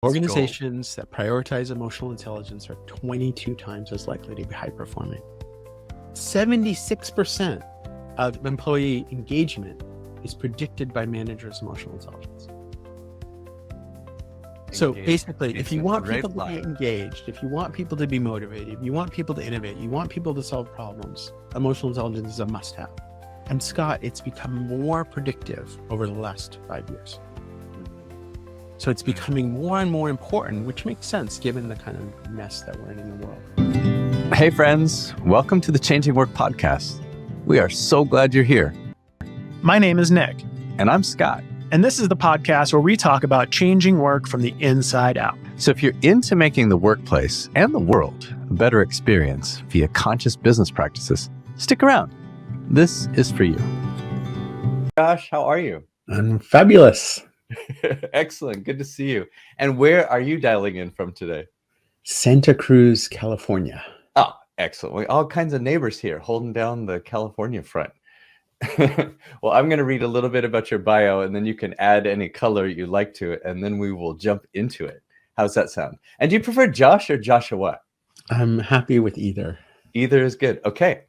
Organizations that prioritize emotional intelligence are 22 times as likely to be high performing. 76% of employee engagement is predicted by managers' emotional intelligence. So basically, if you want people to be engaged, if you want people to be motivated, if you want people to innovate, you want people to solve problems, emotional intelligence is a must-have. And Scott, it's become more predictive over the last 5 years. So it's becoming more and more important, which makes sense given the kind of mess that we're in the world. Hey friends, welcome to the Changing Work podcast. We are so glad you're here. My name is Nick. And I'm Scott. And this is the podcast where we talk about changing work from the inside out. So if you're into making the workplace and the world a better experience via conscious business practices, stick around. This is for you. Josh, how are you? I'm fabulous. Excellent. Good to see you. And where are you dialing in from today? Santa Cruz, California. Oh, excellent. All kinds of neighbors here holding down the California front. Well, I'm going to read a little bit about your bio, and then you can add any color you like to it, and then we will jump into it. How's that sound? And do you prefer Josh or Joshua? I'm happy with either. Either is good. Okay.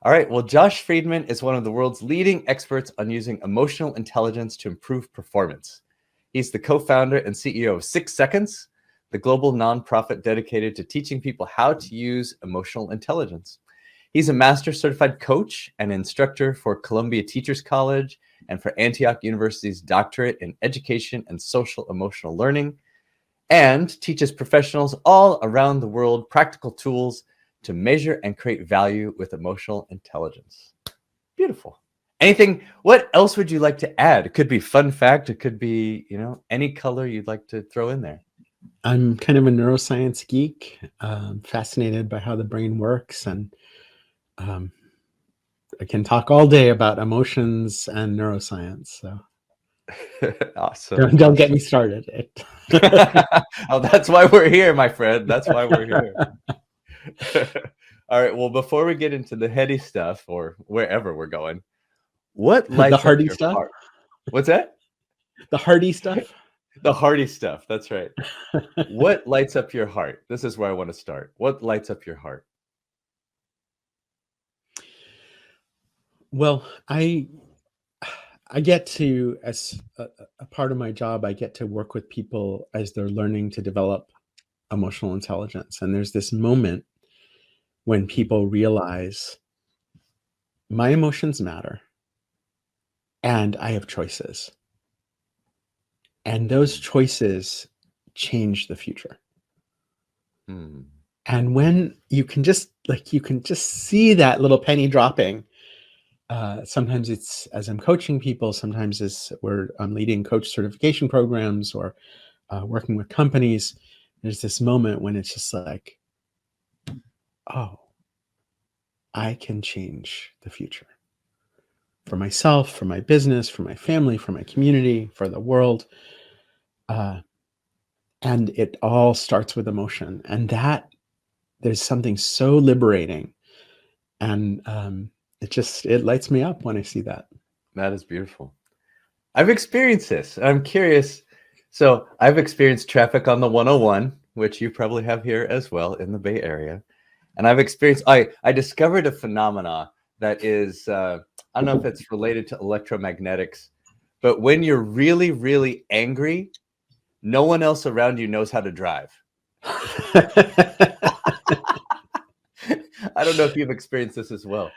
All right. Well, Josh Freedman is one of the world's leading experts on using emotional intelligence to improve performance. He's the co-founder and CEO of 6 Seconds, the global nonprofit dedicated to teaching people how to use emotional intelligence. He's a master certified coach and instructor for Columbia Teachers College and for Antioch University's doctorate in education and social emotional learning, and teaches professionals all around the world practical tools to measure and create value with emotional intelligence. Beautiful. Anything, what else would you like to add? It could be fun fact. It could be, any color you'd like to throw in there. I'm kind of a neuroscience geek, fascinated by how the brain works. And I can talk all day about emotions and neuroscience. So awesome. Don't get me started. Oh, that's why we're here, my friend. That's why we're here. All right. Well, before we get into the heady stuff or wherever we're going, what lights the hardy up your stuff? heart? What's that? The hardy stuff? The hardy stuff. That's right. What lights up your heart? This is where I want to start. What lights up your heart? Well, I get to, as a part of my job, I get to work with people as they're learning to develop emotional intelligence. And there's this moment when people realize my emotions matter and I have choices. And those choices change the future. And when you can just see that little penny dropping, sometimes it's as I'm coaching people, sometimes I'm leading coach certification programs or working with companies. There's this moment when it's just like, oh, I can change the future for myself, for my business, for my family, for my community, for the world. And it all starts with emotion. And that there's something so liberating. And it lights me up when I see that. That is beautiful. I've experienced this. I'm curious. So I've experienced traffic on the 101, which you probably have here as well in the Bay Area. And I discovered a phenomena that is, I don't know if it's related to electromagnetics, but when you're really, really angry, no one else around you knows how to drive. I don't know if you've experienced this as well.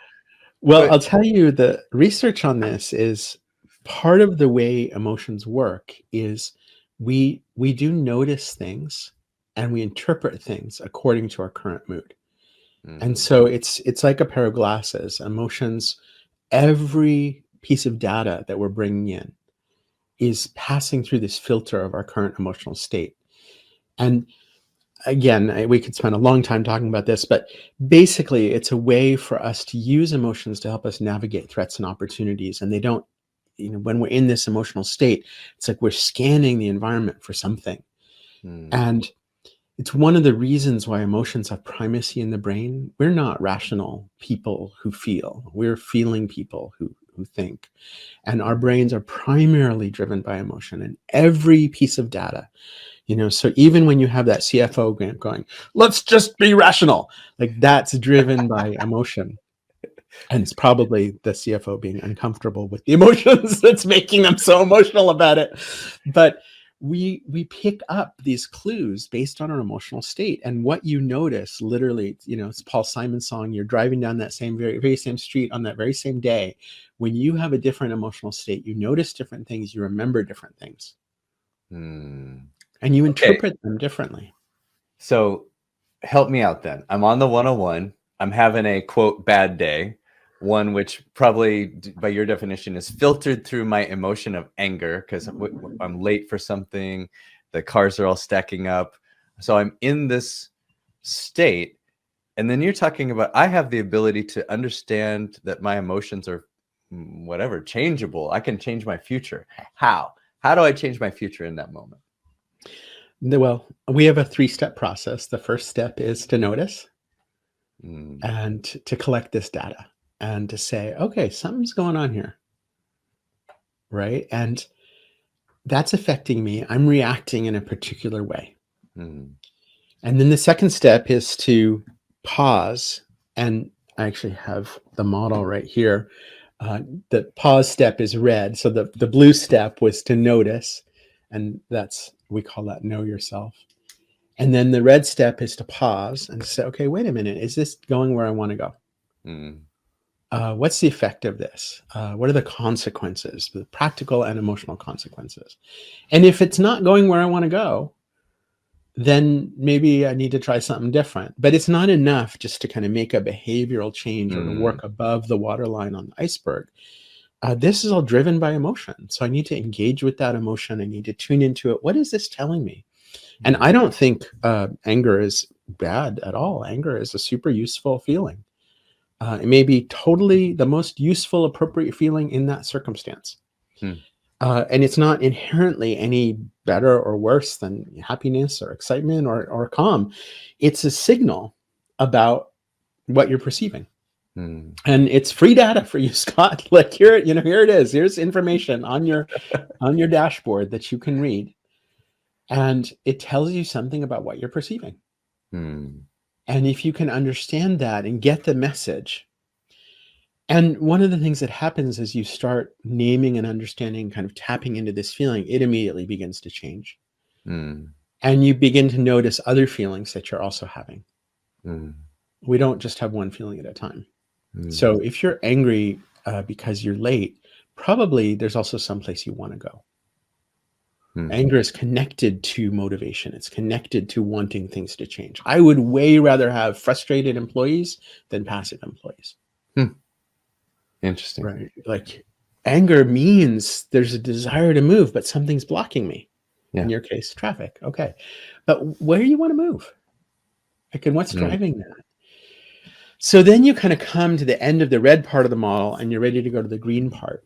Well, I'll tell you, the research on this is part of the way emotions work is we do notice things and we interpret things according to our current mood. And so it's like a pair of glasses. Emotions, every piece of data that we're bringing in is passing through this filter of our current emotional state. And again, we could spend a long time talking about this, but basically it's a way for us to use emotions to help us navigate threats and opportunities. And they don't, when we're in this emotional state, it's like we're scanning the environment for something. And it's one of the reasons why emotions have primacy in the brain. We're not rational people who feel. We're feeling people who think. And our brains are primarily driven by emotion. And every piece of data So even when you have that CFO grant going, let's just be rational, like that's driven by emotion. And it's probably the CFO being uncomfortable with the emotions that's making them so emotional about it. But we pick up these clues based on our emotional state. And what you notice, literally, it's Paul Simon's song, you're driving down that same very same street on that very same day. When you have a different emotional state, you notice different things, you remember different things. And you interpret them differently. So help me out then. I'm on the 101. I'm having a quote bad day, one which probably by your definition is filtered through my emotion of anger because I'm late for something. The cars are all stacking up. So I'm in this state. And then you're talking about I have the ability to understand that my emotions are whatever, changeable. I can change my future. How? How do I change my future in that moment? Well, we have a 3-step process. The first step is to notice and to collect this data and to say, okay, something's going on here, right? And that's affecting me. I'm reacting in a particular way. And then the second step is to pause. And I actually have the model right here. The pause step is red. So the blue step was to notice. And we call that know yourself. And then the red step is to pause and say, okay, wait a minute. Is this going where I want to go? What's the effect of this? What are the consequences, the practical and emotional consequences? And if it's not going where I want to go, then maybe I need to try something different. But it's not enough just to kind of make a behavioral change or to work above the waterline on the iceberg. This is all driven by emotion. So I need to engage with that emotion. I need to tune into it. What is this telling me? And I don't think anger is bad at all. Anger is a super useful feeling. It may be totally the most useful, appropriate feeling in that circumstance. And it's not inherently any better or worse than happiness or excitement or calm. It's a signal about what you're perceiving. And it's free data for you, Scott. Like here it is. Here's information on your dashboard that you can read. And it tells you something about what you're perceiving. And if you can understand that and get the message, and one of the things that happens as you start naming and understanding, kind of tapping into this feeling, it immediately begins to change. And you begin to notice other feelings that you're also having. We don't just have one feeling at a time. So if you're angry because you're late, probably there's also someplace you want to go. Anger is connected to motivation. It's connected to wanting things to change. I would way rather have frustrated employees than passive employees. Interesting. Right. Like anger means there's a desire to move, but something's blocking me. In your case, traffic. Okay. But where do you want to move? Like, and what's driving that? So then you kind of come to the end of the red part of the model and you're ready to go to the green part.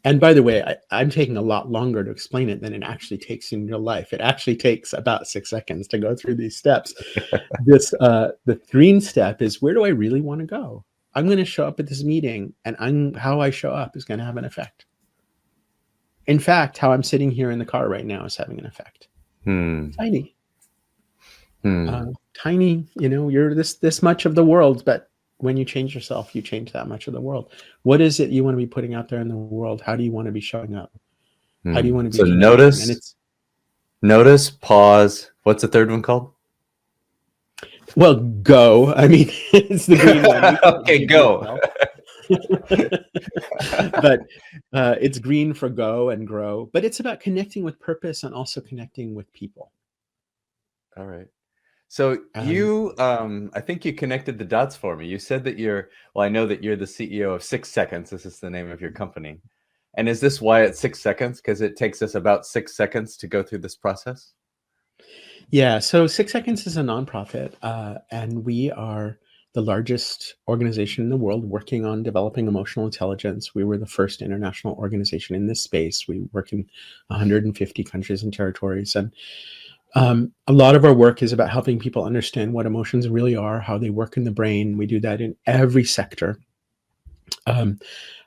And by the way, I'm taking a lot longer to explain it than it actually takes in real life. It actually takes about 6 seconds to go through these steps. The green step is, where do I really want to go? I'm going to show up at this meeting, and how I show up is going to have an effect. In fact, how I'm sitting here in the car right now is having an effect. Tiny. Tiny, you're this much of the world, but when you change yourself, you change that much of the world. What is it you want to be putting out there in the world? How do you want to be showing up? How do you want to be? So notice, pause. What's the third one called? Well, go. I mean, it's the green one. Okay, go. But it's green for go and grow. But it's about connecting with purpose and also connecting with people. All right. So you, I think you connected the dots for me. You said that I know that you're the CEO of 6 Seconds. This is the name of your company. And is this why it's 6 seconds? Because it takes us about 6 seconds to go through this process? Yeah. So 6 Seconds is a nonprofit, and we are the largest organization in the world working on developing emotional intelligence. We were the first international organization in this space. We work in 150 countries and territories. And a lot of our work is about helping people understand what emotions really are, how they work in the brain. We do that in every sector.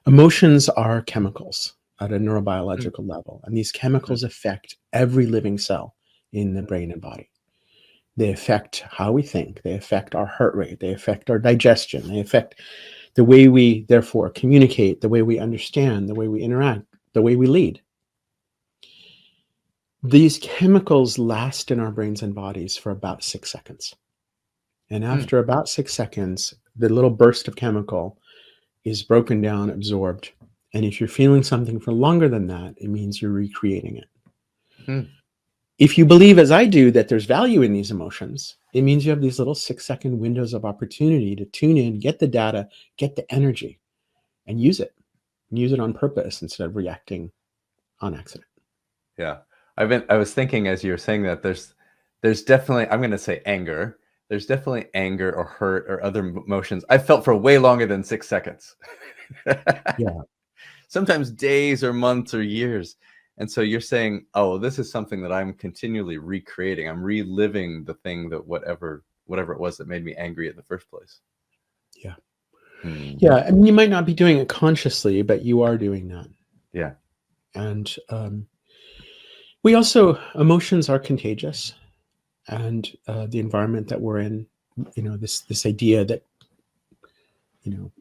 Emotions are chemicals at a neurobiological level, and these chemicals affect every living cell in the brain and body. They affect how we think. They affect our heart rate. They affect our digestion. They affect the way we, therefore, communicate, the way we understand, the way we interact, the way we lead. These chemicals last in our brains and bodies for about 6 seconds. And after about 6 seconds, the little burst of chemical is broken down, absorbed. And if you're feeling something for longer than that, it means you're recreating it. If you believe, as I do, that there's value in these emotions, it means you have these little 6-second windows of opportunity to tune in, get the data, get the energy, and use it. And use it on purpose instead of reacting on accident. Yeah. I was thinking as you were saying that there's definitely, I'm going to say anger. There's definitely anger or hurt or other emotions I felt for way longer than 6 seconds. Yeah. Sometimes days or months or years. And so you're saying, oh, this is something that I'm continually recreating. I'm reliving the thing that whatever it was that made me angry in the first place. Yeah. Yeah. I mean, you might not be doing it consciously, but you are doing that. Yeah. And we also, emotions are contagious. And the environment that we're in, this idea that,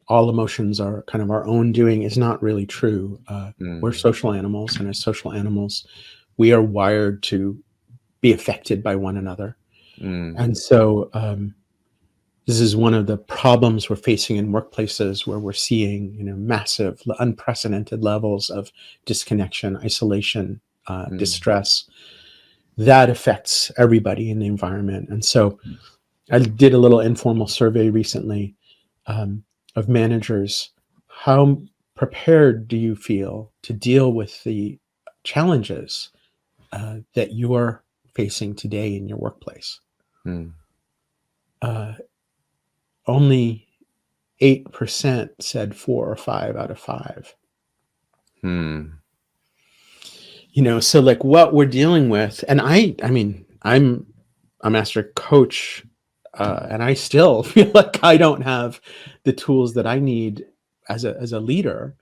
all emotions are kind of our own doing is not really true. We're social animals, and as social animals, we are wired to be affected by one another. And so this is one of the problems we're facing in workplaces, where we're seeing, massive, unprecedented levels of disconnection, isolation, distress. That affects everybody in the environment. And so I did a little informal survey recently of managers. How prepared do you feel to deal with the challenges that you are facing today in your workplace? Only 8% said 4 or 5 out of 5. So like what we're dealing with, and I mean, I'm a master coach, and I still feel like I don't have the tools that I need as a leader.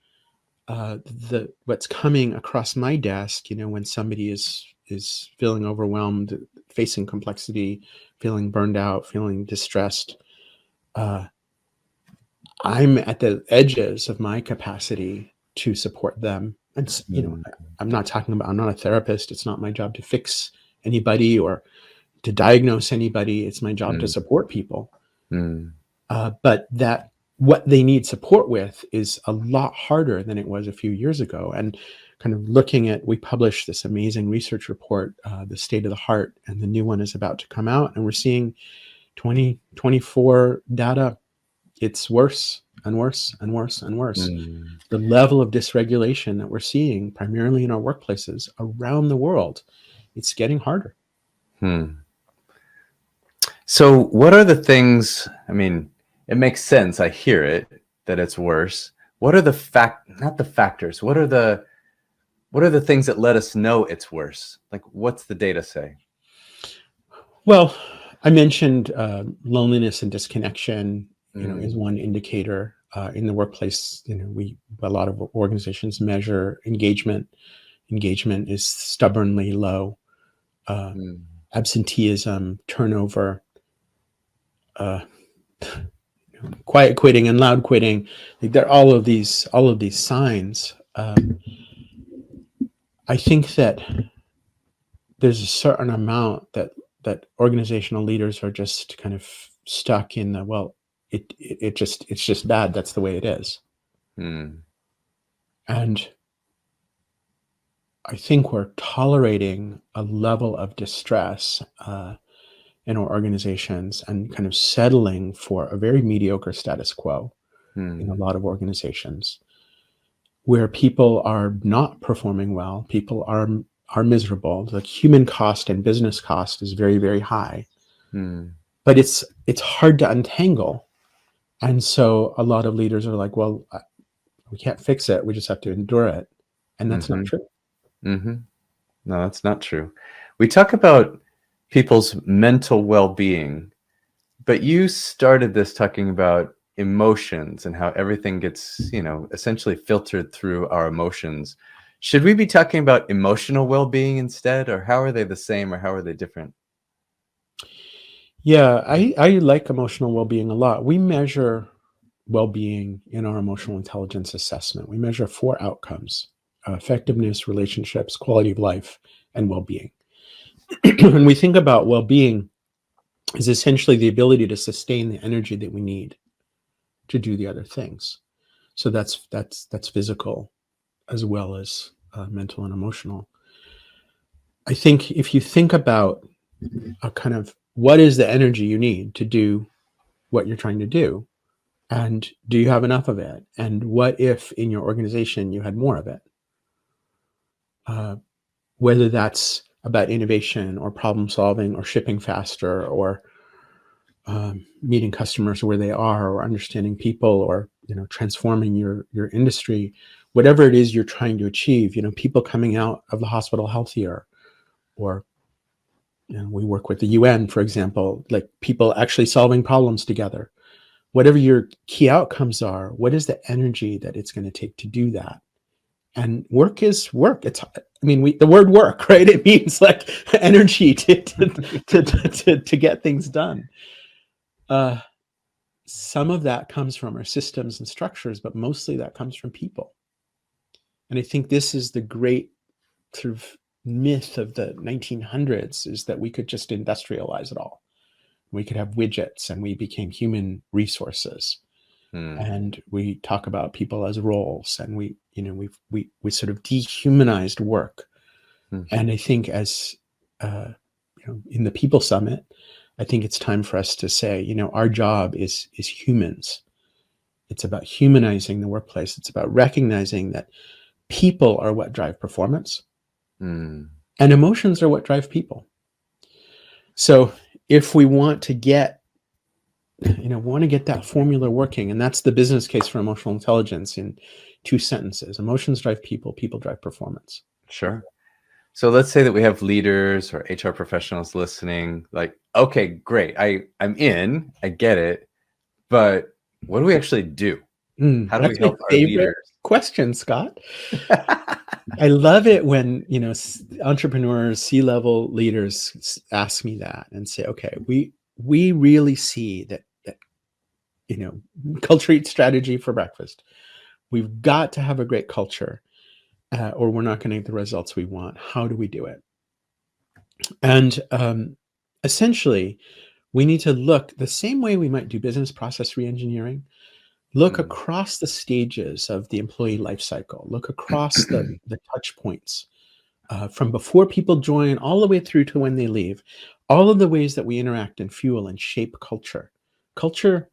What's coming across my desk, when somebody is feeling overwhelmed, facing complexity, feeling burned out, feeling distressed, I'm at the edges of my capacity to support them. And I'm not a therapist. It's not my job to fix anybody or to diagnose anybody. It's my job to support people. But that what they need support with is a lot harder than it was a few years ago. And kind of looking at, we published this amazing research report, The State of the Heart, and the new one is about to come out. And we're seeing 2024 data. It's worse and worse and worse and worse. The level of dysregulation that we're seeing primarily in our workplaces around the world, it's getting harder. So what are the things, I mean, it makes sense. I hear it, that it's worse. What are not the factors. What are the things that let us know it's worse? Like, what's the data say? Well, I mentioned loneliness and disconnection, is one indicator. In the workplace, a lot of organizations measure engagement. Engagement is stubbornly low. Absenteeism, turnover, quiet quitting and loud quitting. Like, there are all of these signs. I think that there's a certain amount that organizational leaders are just kind of stuck in the, well, it's just bad. That's the way it is. And I think we're tolerating a level of distress in our organizations and kind of settling for a very mediocre status quo in a lot of organizations, where people are not performing well. People are miserable. The human cost and business cost is very, very high. But it's hard to untangle. And so a lot of leaders are like, well, we can't fix it. We just have to endure it. And that's not true. No, that's not true. We talk about people's mental well-being, but you started this talking about emotions and how everything gets, essentially filtered through our emotions. Should we be talking about emotional well-being instead, or how are they the same, or how are they different? Yeah, I like emotional well-being a lot. We measure well-being in our emotional intelligence assessment. We measure 4 outcomes: effectiveness, relationships, quality of life, and well-being. When we think about well-being, is essentially the ability to sustain the energy that we need to do the other things. So that's physical as well as mental and emotional. I think if you think about a kind of what is the energy you need to do what you're trying to do, and do you have enough of it, and what if in your organization you had more of it, uh, whether that's about innovation or problem solving or shipping faster or meeting customers where they are, or understanding people, or transforming your industry, whatever it is you're trying to achieve. People coming out of the hospital healthier, or we work with the UN, for example, like people actually solving problems together. Whatever your key outcomes are, what is the energy that it's going to take to do that? And work is work. The word work, right? It means like energy to get things done. Some of that comes from our systems and structures, but mostly that comes from people. And I think this is the great sort of myth of the 1900s, is that we could just industrialize it all. We could have widgets and we became human resources. And we talk about people as roles, and we sort of dehumanized work. And I think as in the People Summit, I think it's time for us to say, our job is humans. It's about humanizing the workplace. It's about recognizing that people are what drive performance, and emotions are what drive people. So if we want to get that formula working, and that's the business case for emotional intelligence in 2 sentences: emotions drive people, people drive performance. Sure. So let's say that we have leaders or HR professionals listening, like, okay, great. I'm in, I get it, but what do we actually do? How do we That's my help our favorite leaders? question, Scott. I love it when, entrepreneurs, C-level leaders ask me that and say, okay, we really see that, culture eats strategy for breakfast. We've got to have a great culture, or we're not going to get the results we want. How do we do it? And essentially, we need to look the same way we might do business process reengineering. Look across the stages of the employee life cycle. Look across the touch points, from before people join all the way through to when they leave. All of the ways that we interact and fuel and shape culture. Culture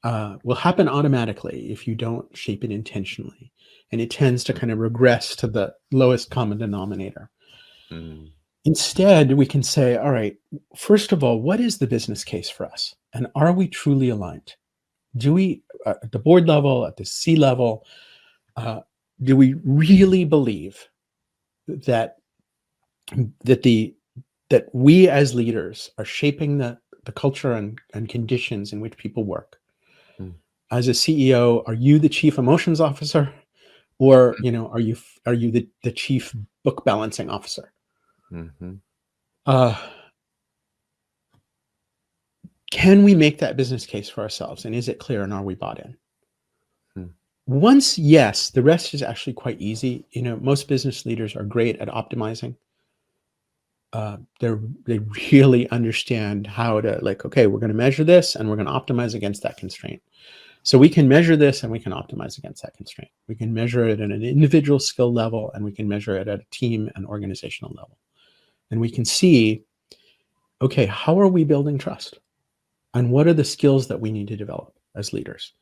will happen automatically if you don't shape it intentionally. And it tends to kind of regress to the lowest common denominator. Instead, we can say, all right, first of all, what is the business case for us? And are we truly aligned? Do we, at the board level, at the C level, do we really believe that that we as leaders are shaping the culture and conditions in which people work? As a CEO, are you the chief emotions officer, or are you the chief book balancing officer? Can we make that business case for ourselves, and is it clear, and are we bought in? Once yes, the rest is actually quite easy. Most business leaders are great at optimizing. They really understand how to, like, okay, we're going to measure this and we're going to optimize against that constraint. So we can measure this and we can optimize against that constraint. We can measure it at an individual skill level, and we can measure it at a team and organizational level. And we can see, okay, how are we building trust? And what are the skills that we need to develop as leaders?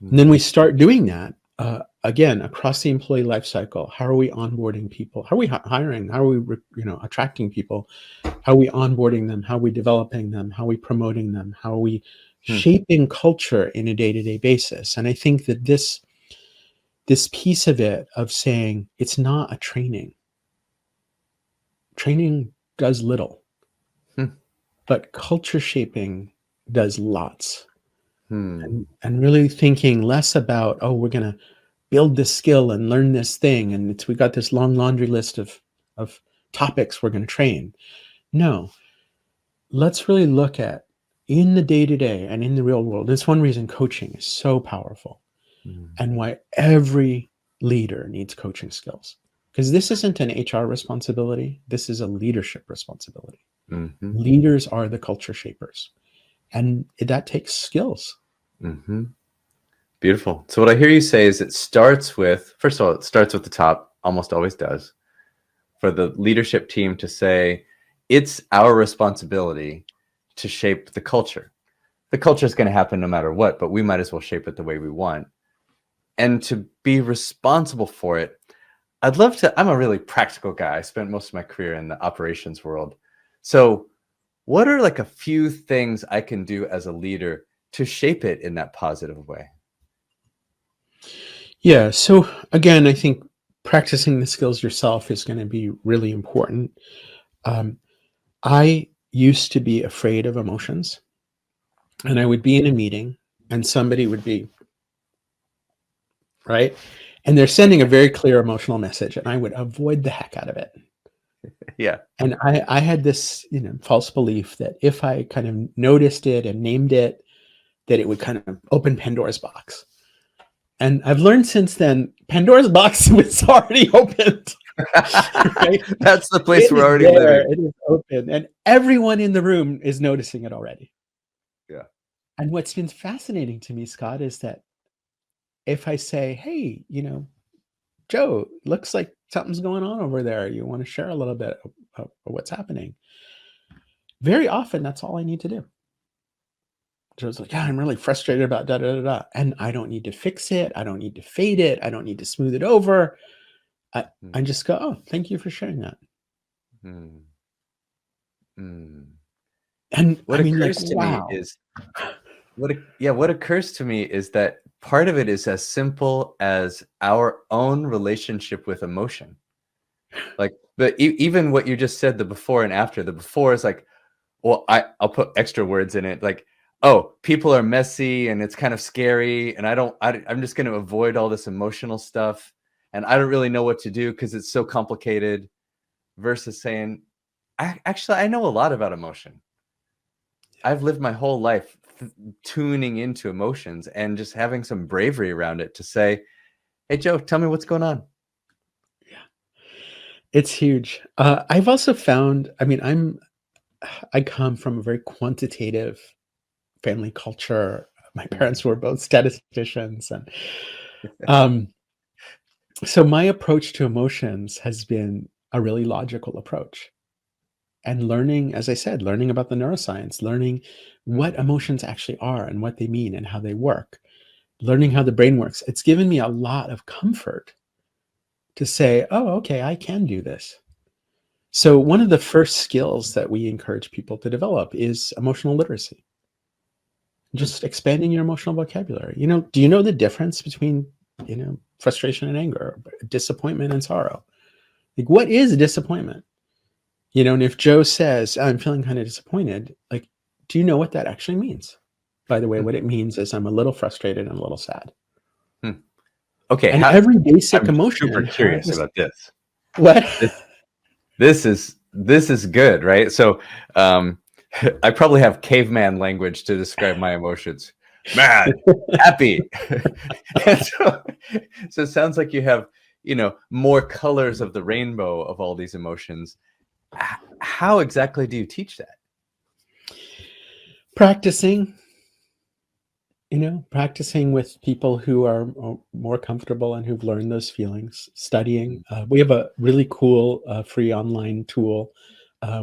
And then we start doing that, again, across the employee life cycle. How are we onboarding people? How are we hiring? How are we attracting people? How are we onboarding them? How are we developing them? How are we promoting them? How are we shaping culture in a day-to-day basis? And I think that this piece of it, of saying it's not a training does little, but culture shaping does lots. And really thinking less about, oh, we're going to build this skill and learn this thing, and we got this long laundry list of topics we're going to train. No, let's really look at in the day-to-day and in the real world. It's one reason coaching is so powerful, and why every leader needs coaching skills. Because this isn't an HR responsibility. This is a leadership responsibility. Mm-hmm. Leaders are the culture shapers, and that takes skills. Mm-hmm. Beautiful. So what I hear you say is it starts with, first of all, it starts with the top, almost always does, for the leadership team to say, it's our responsibility to shape the culture. The culture is going to happen no matter what, but we might as well shape it the way we want. And to be responsible for it, I'd love to, I'm a really practical guy. I spent most of my career in the operations world. So what are like a few things I can do as a leader to shape it in that positive way? Yeah. So again, I think practicing the skills yourself is going to be really important. I used to be afraid of emotions, and I would be in a meeting and somebody would be, right? And they're sending a very clear emotional message, and I would avoid the heck out of it. Yeah. And I had this, false belief that if I kind of noticed it and named it, that it would kind of open Pandora's box. And I've learned since then, Pandora's box was already opened. Right? That's the place we're already living. It is open, and everyone in the room is noticing it already. Yeah. And what's been fascinating to me, Scott, is that if I say, hey, Joe, looks like something's going on over there. You want to share a little bit of what's happening? Very often, that's all I need to do. Joe's like, yeah, I'm really frustrated about da da da da. And I don't need to fix it. I don't need to fade it. I don't need to smooth it over. I just go, oh, thank you for sharing that. And what I mean, occurs like, to wow. me is what occurs to me is that part of it is as simple as our own relationship with emotion. Like, but even what you just said, the before and after. The before is like, well, I'll put extra words in it, like, oh, people are messy and it's kind of scary, and I'm just going to avoid all this emotional stuff, and I don't really know what to do because it's so complicated. Versus saying, actually, I know a lot about emotion. I've lived my whole life tuning into emotions and just having some bravery around it to say, hey, Joe, tell me what's going on. Yeah, it's huge. I've also found, I come from a very quantitative family culture. My parents were both statisticians, and so my approach to emotions has been a really logical approach. And learning, as I said, learning about the neuroscience, learning what emotions actually are and what they mean and how they work, learning how the brain works. It's given me a lot of comfort to say, oh, okay, I can do this. So one of the first skills that we encourage people to develop is emotional literacy. Just expanding your emotional vocabulary. Do you know the difference between, frustration and anger, disappointment and sorrow? Like, what is disappointment? And if Joe says, I'm feeling kind of disappointed, like, do you know what that actually means? By the way, what it means is I'm a little frustrated and a little sad. Okay. And every basic I'm emotion. super curious about this. What? This is good, right? So I probably have caveman language to describe my emotions. Mad, happy. so it sounds like you have, more colors of the rainbow of all these emotions. How exactly do you teach that? Practicing with people who are more comfortable and who've learned those feelings, studying. We have a really cool free online tool,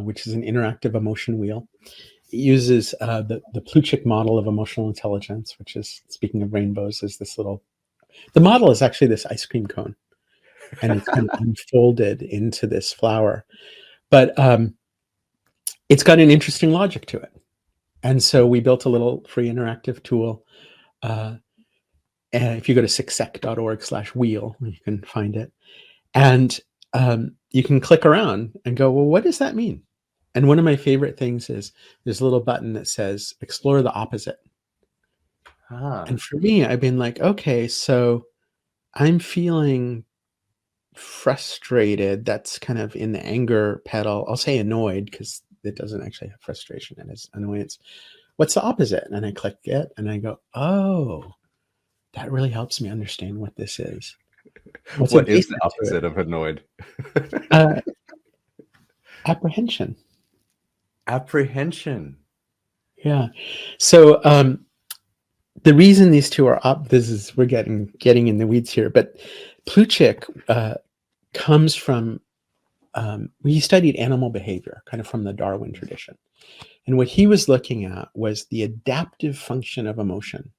which is an interactive emotion wheel. It uses the Plutchik model of emotional intelligence, which is, speaking of rainbows, is the model is actually this ice cream cone, and it's kind of unfolded into this flower. But it's got an interesting logic to it. And so we built a little free interactive tool. And if you go to sucsec.org/wheel, you can find it. And you can click around and go, well, what does that mean? And one of my favorite things is there's a little button that says, explore the opposite. And for me, I've been like, okay, so I'm feeling frustrated. That's kind of in the anger pedal. I'll say annoyed because it doesn't actually have frustration, and it's annoyance. What's the opposite? And I click it and I go, oh, that really helps me understand what this is. What's What is the adjacent to opposite of annoyed? it? Apprehension. Apprehension. Yeah. So the reason these two are up, this is we're getting in the weeds here, but Plutchik comes from he studied animal behavior, kind of from the Darwin tradition, and what he was looking at was the adaptive function of emotion.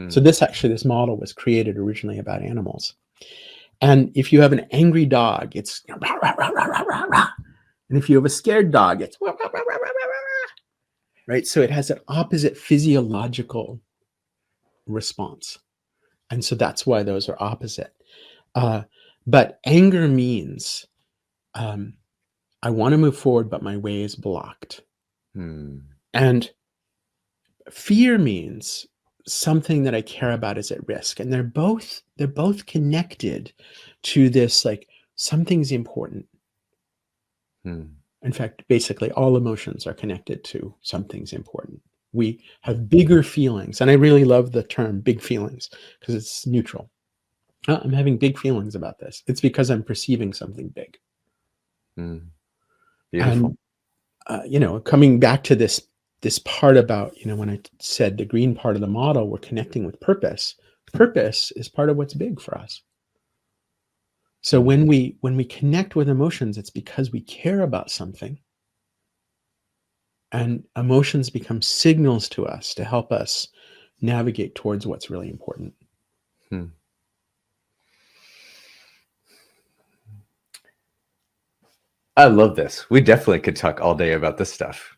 So this model was created originally about animals, and if you have an angry dog, it's rah, rah, rah, rah, rah, rah, rah. And if you have a scared dog, it's rah, rah, rah, rah, rah, rah, right. So it has an opposite physiological response. And so that's why those are opposite. But anger means I want to move forward, but my way is blocked. And fear means something that I care about is at risk. And they're both connected to this, like something's important. In fact, basically all emotions are connected to something's important. We have bigger feelings. And I really love the term big feelings because it's neutral. I'm having big feelings about this. It's because I'm perceiving something big. Beautiful. And, coming back to this part about, when I said the green part of the model, we're connecting with purpose. Purpose is part of what's big for us. So when we connect with emotions, it's because we care about something. And emotions become signals to us to help us navigate towards what's really important. I love this. We definitely could talk all day about this stuff.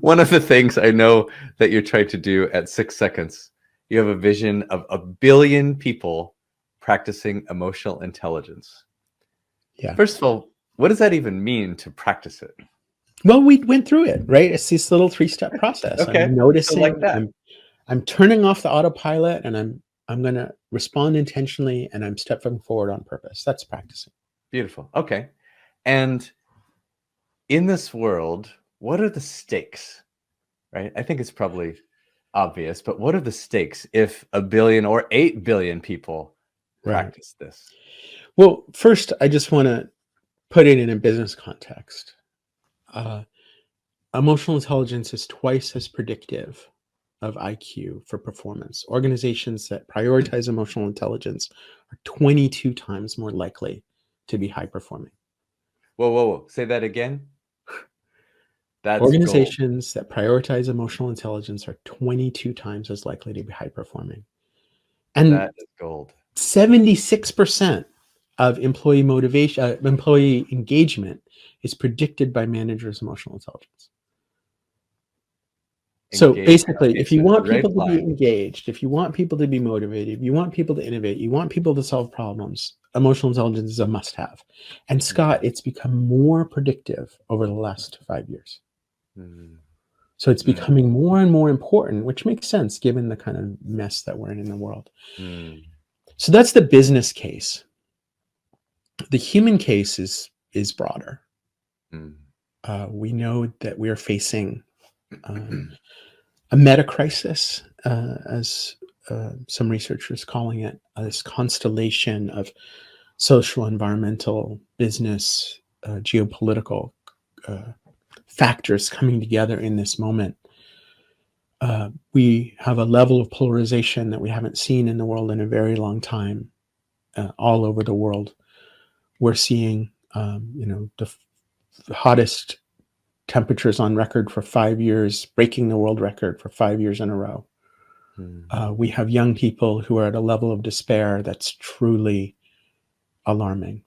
One of the things I know that you're trying to do at 6 seconds, you have a vision of 1 billion people practicing emotional intelligence. Yeah. First of all, what does that even mean to practice it? Well, we went through it, right? It's this little 3-step process. Okay. I'm noticing, So like that. I'm turning off the autopilot, and I'm going to respond intentionally, and I'm stepping forward on purpose. That's practicing. Beautiful. Okay. And in this world, what are the stakes, right? I think it's probably obvious, but what are the stakes if 1 billion or 8 billion people practice this? Well, first, I just want to put it in a business context. Emotional intelligence is twice as predictive of IQ for performance. Organizations that prioritize emotional intelligence are 22 times more likely to be high performing. Whoa. Say that again. That's Organizations that prioritize emotional intelligence are 22 times as likely to be high performing. And that is gold. 76% of employee motivation, employee engagement is predicted by managers' emotional intelligence. So basically, if you want people to be engaged, if you want people to be motivated, if you want people to innovate, you want people to solve problems, emotional intelligence is a must-have. And Scott, it's become more predictive over the last 5 years. So it's becoming more and more important, which makes sense given the kind of mess that we're in the world. So that's the business case. The human case is broader. We know that we are facing a meta crisis, as some researchers calling it, this constellation of social, environmental, business, geopolitical factors coming together in this moment. We have a level of polarization that we haven't seen in the world in a very long time, all over the world. We're seeing, the hottest temperatures on record for 5 years, breaking the world record for 5 years in a row. We have young people who are at a level of despair that's truly alarming.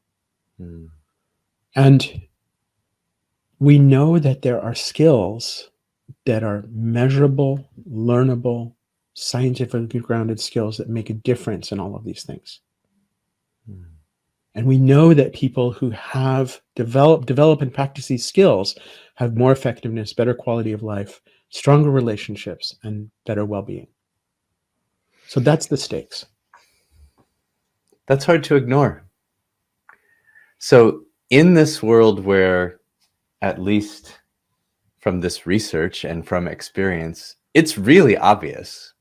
And we know that there are skills that are measurable, learnable, scientifically grounded skills that make a difference in all of these things. And we know that people who have develop and practice these skills have more effectiveness, better quality of life, stronger relationships, and better well-being. So that's the stakes. That's hard to ignore. So in this world where, at least from this research and from experience, it's really obvious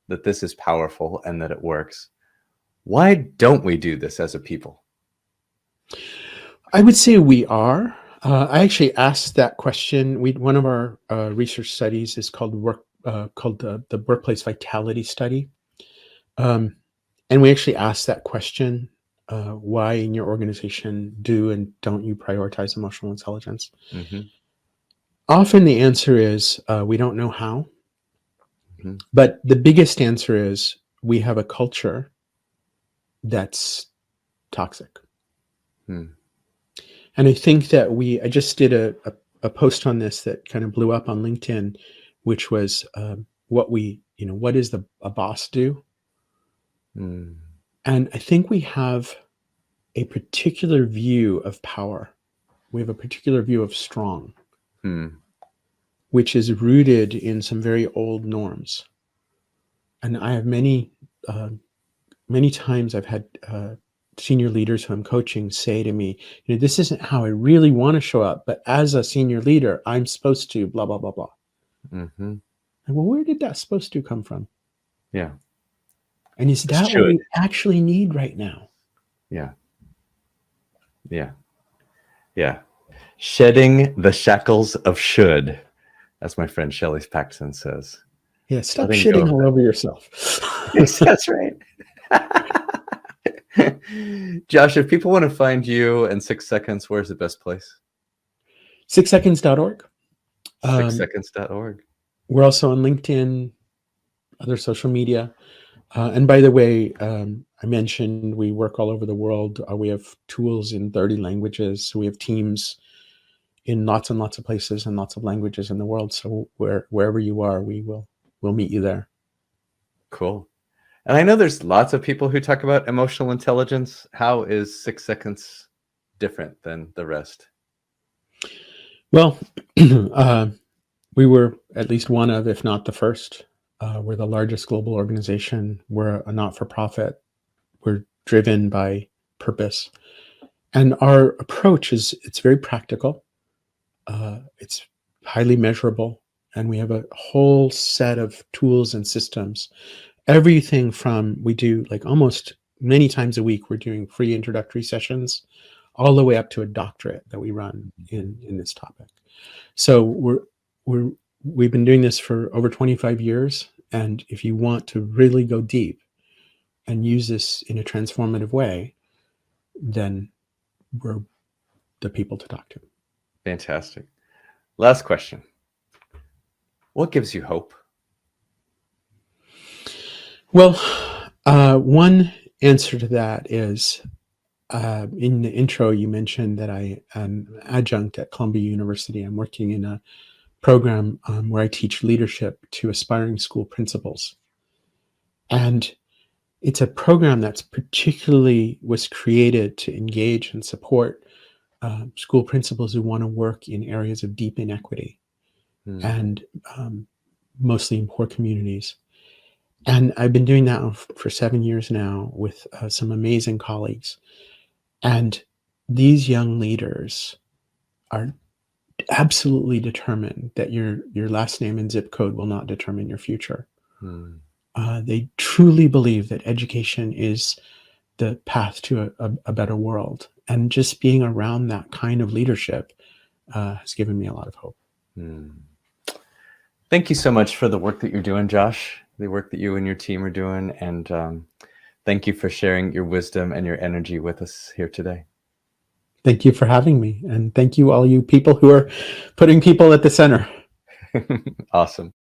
that this is powerful and that it works, why don't we do this as a people? I would say we are. I actually asked that question. One of our research studies is called the Workplace Vitality Study, and we actually asked that question: why in your organization do and don't you prioritize emotional intelligence? Mm-hmm. Often the answer is we don't know how, Mm-hmm. but the biggest answer is we have a culture that's toxic. Hmm. And I think that I just did a post on this that kind of blew up on LinkedIn, which was what does a boss do? Hmm. And I think we have a particular view of power. We have a particular view of strong, Hmm. which is rooted in some very old norms. And I have many times I've had senior leaders who I'm coaching say to me, this isn't how I really want to show up, but as a senior leader, I'm supposed to blah, blah, blah, blah. Mm-hmm. And well, where did that supposed to come from? Yeah. And is The that what should. we actually need right now? Yeah. Yeah. Yeah. Shedding the shackles of should, as my friend Shelley Paxson says. Yeah, stop Letting go shitting of all over yourself. Yes, that's right. Josh, if people want to find you in 6 seconds, where's the best place? 6seconds.org. 6seconds.org. We're also on LinkedIn, other social media. And by the way, I mentioned we work all over the world. We have tools in 30 languages. So we have teams in lots and lots of places and lots of languages in the world. So wherever you are, we'll meet you there. Cool. And I know there's lots of people who talk about emotional intelligence. How is 6 seconds different than the rest? Well, we were at least one of, if not the first. We're the largest global organization. We're a not-for-profit. We're driven by purpose. And our approach it's very practical. It's highly measurable. And we have a whole set of tools and systems. Everything from, we do like almost many times a week, we're doing free introductory sessions, all the way up to a doctorate that we run in this topic. So we've been doing this for over 25 years. And if you want to really go deep and use this in a transformative way, then we're the people to talk to. Fantastic. Last question. What gives you hope? Well, one answer to that is in the intro, you mentioned that I am adjunct at Columbia University. I'm working in a program where I teach leadership to aspiring school principals. And it's a program that's particularly was created to engage and support school principals who want to work in areas of deep inequity and mostly in poor communities. And I've been doing that for 7 years now with some amazing colleagues. And these young leaders are absolutely determined that your last name and zip code will not determine your future. They truly believe that education is the path to a better world. And just being around that kind of leadership has given me a lot of hope. Thank you so much for the work that you're doing, Josh, the work that you and your team are doing. And thank you for sharing your wisdom and your energy with us here today. Thank you for having me. And thank you, all you people who are putting people at the center. Awesome.